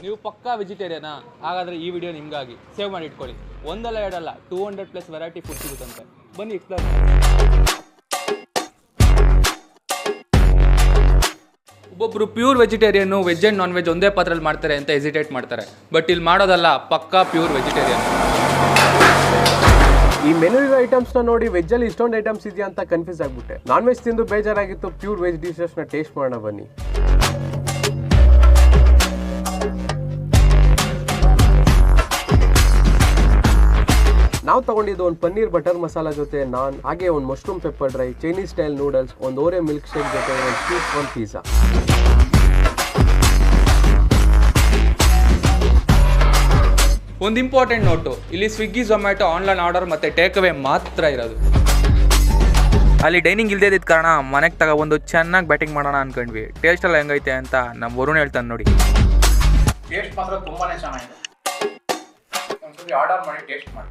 ನೀವು ಪಕ್ಕಾ ವೆಜಿಟೇರಿಯನಾ? ಹಾಗಾದರೆ ಈ ವಿಡಿಯೋ ನಿಮಗಾಗಿ. ಸೇವ್ ಮಾಡಿ ಇಟ್ಕೊಳ್ಳಿ. ಒಂದಲ್ಲ ಎರಡಲ್ಲ 200+ ವೆರೈಟಿ ಫುಡ್ ಸಿಗುತ್ತಂತೆ. ಬನ್ನಿ ಎಕ್ಸ್ಪ್ಲೋರ್ ಮಾಡಿ. ಒಬ್ಬೊಬ್ಬರು pure vegetarian veg and non veg ಒಂದೇ ಪಾತ್ರೆಯಲ್ಲಿ ಮಾಡ್ತಾರೆ ಅಂತ ಹೆಸಿಟೇಟ್ ಮಾಡ್ತಾರೆ. ಬಟ್ ಇಲ್ಲಿ ಮಾಡೋದಲ್ಲ, ಪಕ್ಕಾ ಪ್ಯೂರ್ ವೆಜಿಟೇರಿಯನ್. ಈ ಮೆನು ಐಟಮ್ಸ್ನ ನೋಡಿ ವೆಜ್ಜಲ್ಲಿ ಇಷ್ಟೊಂದು ಐಟಮ್ಸ್ ಇದೆಯಾ ಅಂತ ಕನ್ಫ್ಯೂಸ್ ಆಗಿಬಿಟ್ಟೆ. ನಾನ್ ವೆಜ್ ತಿಂದು ಬೇಜಾರಾಗಿತ್ತು, ಪ್ಯೂರ್ ವೆಜ್ ಡಿಶಸ್ನ ಟೇಸ್ಟ್ ಮಾಡೋಣ ಬನ್ನಿ. ನಾವು ತಗೊಂಡಿದ್ದು ಒಂದು ಪನ್ನೀರ್ ಬಟರ್ ಮಸಾಲ ಜೊತೆ ನಾನ್, ಹಾಗೆ ಒಂದು mushroom pepper dry, Chinese style noodles, ಒಂದು ಓರೆ ಮಿಲ್ಕ್ ಶೇಕ್ ಜೊತೆ ಒಂದು ಸ್ವೀಟ್, ಒಂದು ಪಿಜ್ಜಾ. ಒಂದು ಇಂಪಾರ್ಟೆಂಟ್ ನೋಟು, ಇಲ್ಲಿ ಸ್ವಿಗ್ಗಿ, ಝೊಮ್ಯಾಟೊ ಆನ್ಲೈನ್ ಆರ್ಡರ್ ಮತ್ತು ಟೇಕ್ ಅವೇ ಮಾತ್ರ ಇರೋದು. ಅಲ್ಲಿ ಡೈನಿಂಗ್ ಇಲ್ಲದೇ ಇದ್ದ ಕಾರಣ ಮನೆಗೆ ತಗೊಬಂದು ಚೆನ್ನಾಗಿ ಬ್ಯಾಟಿಂಗ್ ಮಾಡೋಣ ಅನ್ಕೊಂಡ್ವಿ. ಟೇಸ್ಟ್ ಎಲ್ಲ ಹೆಂಗೈತೆ ಅಂತ ನಮ್ಮ ವರುಣ್ ಹೇಳ್ತಾನೆ ನೋಡಿ. ಟೇಸ್ಟ್ ಮಾತ್ರ ತುಂಬಾನೇ ಚೆನ್ನಾಗಿದೆ. ಒಂದ್ಸತಿ ಆರ್ಡರ್ ಮಾಡಿ ಟೇಸ್ಟ್ ಮಾಡಿ.